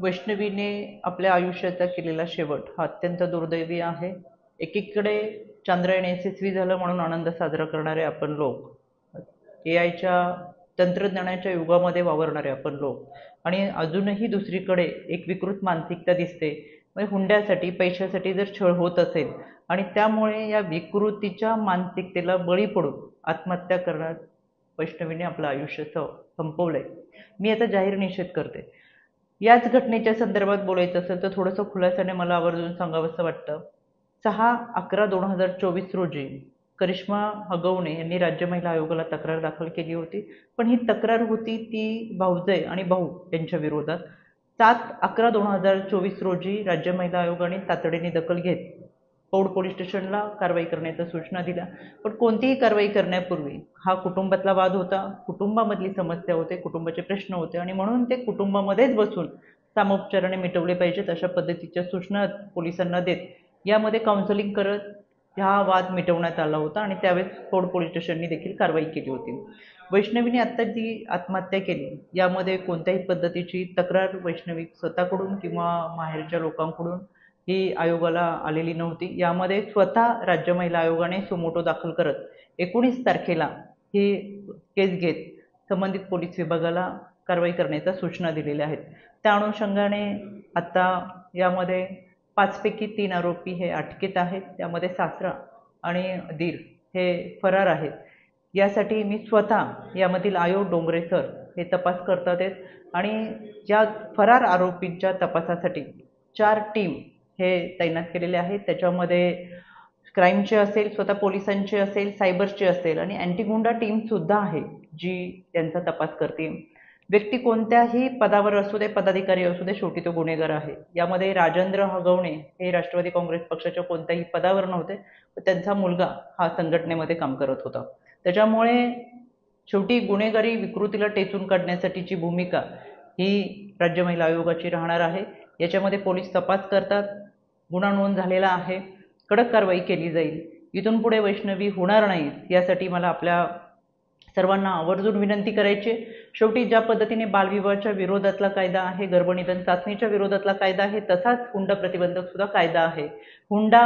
वैष्णवीने आपल्या आयुष्याचा केलेला शेवट हा अत्यंत दुर्दैवी आहे. एकीकडे चांद्रयान यशस्वी झालं म्हणून आनंद साजरा करणारे आपण लोक, एआयच्या तंत्रज्ञानाच्या युगामध्ये वावरणारे आपण लोक, आणि अजूनही दुसरीकडे एक विकृत मानसिकता दिसते. म्हणजे हुंड्यासाठी पैशासाठी जर छळ होत असेल आणि त्यामुळे या विकृतीच्या मानसिकतेला बळी पडून आत्महत्या करण्यात वैष्णवीने आपलं आयुष्य संपवलंय. मी याचा जाहीर निषेध करते. याच घटनेच्या संदर्भात बोलायचं असेल तर थोडंसं खुलासाने मला आवर्जून सांगावंसं वाटतं. 6/11/2024 रोजी करिश्मा हगवणे यांनी राज्य महिला आयोगाला तक्रार दाखल केली होती. पण ही तक्रार होती ती भाऊजय आणि भाऊ यांच्या विरोधात. 7/11/2024 रोजी राज्य महिला आयोगाने तातडीने दखल घेत पौड पोलीस स्टेशनला कारवाई करण्याच्या सूचना दिल्या. पण कोणतीही कारवाई करण्यापूर्वी हा कुटुंबातला वाद होता, कुटुंबामधली समस्या होते, कुटुंबाचे प्रश्न होते, आणि म्हणून ते कुटुंबामध्येच बसून सामोपचाराने मिटवले पाहिजेत अशा पद्धतीच्या सूचना पोलिसांना देत यामध्ये काउन्सिलिंग करत हा वाद मिटवण्यात आला होता. आणि त्यावेळेस पौड पोलीस स्टेशनने देखील कारवाई केली होती. वैष्णवीने आत्ता जी आत्महत्या केली यामध्ये कोणत्याही पद्धतीची तक्रार वैष्णवी स्वतःकडून किंवा माहेरच्या लोकांकडून ही आयोगाला आलेली नव्हती. यामध्ये स्वतः राज्य महिला आयोगाने सुमोटो दाखल करत 19 तारखेला ही केस घेत संबंधित पोलीस विभागाला कारवाई करण्याच्या सूचना दिलेल्या आहेत. त्या अनुषंगाने आता यामध्ये 5 पैकी 3 आरोपी हे अटकेत आहेत. त्यामध्ये सासरा आणि दीर हे फरार आहेत. यासाठी मी स्वतः यामधील आयोग डोंगरे सर हे तपास करतात आहेत, आणि या फरार आरोपींच्या तपासासाठी 4 टीम हे तैनात केलेले आहेत. त्याच्यामध्ये क्राईमचे असेल, स्वतः पोलिसांचे असेल, सायबरचे असेल, आणि अँटी गुंडा टीम सुद्धा आहे जी त्यांचा तपास करते. व्यक्ती कोणत्याही पदावर असू दे, पदाधिकारी असू दे, शेवटी तो गुन्हेगार आहे. यामध्ये राजेंद्र हगवणे हे राष्ट्रवादी काँग्रेस पक्षाच्या कोणत्याही पदावर नव्हते, त्यांचा मुलगा हा संघटनेमध्ये काम करत होता. त्याच्यामुळे शेवटी गुन्हेगारी विकृतीला टेचून काढण्यासाठीची भूमिका ही राज्य महिला आयोगाची राहणार आहे. याच्यामध्ये पोलीस तपास करतात, गुन्हा नोंद झालेला आहे, कडक कारवाई केली जाईल. इथून पुढे वैष्णवी होणार नाही यासाठी मला आपल्या सर्वांना आवर्जून विनंती करायची. शेवटी ज्या पद्धतीने बालविवाहाच्या विरोधातला कायदा आहे, गर्भनिधन चाचणीच्या विरोधातला कायदा आहे, तसाच हुंडा प्रतिबंधक सुद्धा कायदा आहे. हुंडा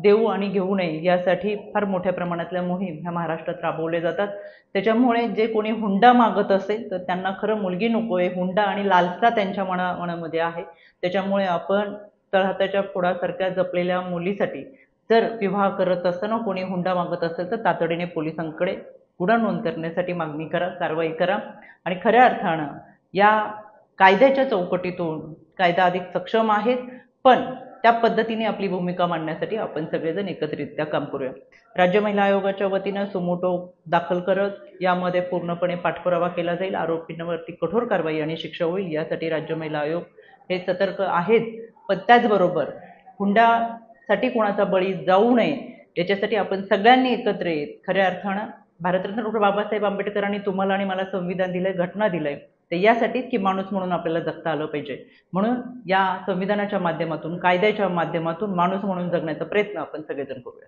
देऊ आणि घेऊ नये यासाठी फार मोठ्या प्रमाणातल्या मोहीम ह्या महाराष्ट्रात राबवल्या जातात. त्याच्यामुळे जे कोणी हुंडा मागत असेल तर त्यांना खरं मुलगी नको आहे, हुंडा आणि लालसा त्यांच्या मनामध्ये आहे. त्याच्यामुळे आपण तळहाताच्या फोडासारख्या जपलेल्या मुलीसाठी जर विवाह करत असताना कोणी हुंडा मागत असेल तर तातडीने पोलिसांकडे गुन्हा नोंद करण्यासाठी मागणी करा, कारवाई करा. आणि खऱ्या अर्थानं या कायद्याच्या चौकटीतून कायदा अधिक सक्षम आहे, पण त्या पद्धतीने आपली भूमिका मांडण्यासाठी आपण सगळेजण एकत्रितरित्या काम करूया. राज्य महिला आयोगाच्या वतीनं सुमोटो दाखल करत यामध्ये पूर्णपणे पाठपुरावा केला जाईल. आरोपींवरती कठोर कारवाई आणि शिक्षा होईल यासाठी राज्य महिला आयोग हे सतर्क आहेत. पण त्याचबरोबर हुंडासाठी कोणाचा बळी जाऊ नये याच्यासाठी आपण सगळ्यांनी एकत्र येत खऱ्या अर्थानं भारतरत्न डॉक्टर बाबासाहेब आंबेडकरांनी तुम्हाला आणि मला संविधान दिलंय, घटना दिलंय, तर यासाठीच की माणूस म्हणून आपल्याला जगता आलं पाहिजे. म्हणून या संविधानाच्या माध्यमातून, कायद्याच्या माध्यमातून माणूस म्हणून जगण्याचा प्रयत्न आपण सगळेजण करूया.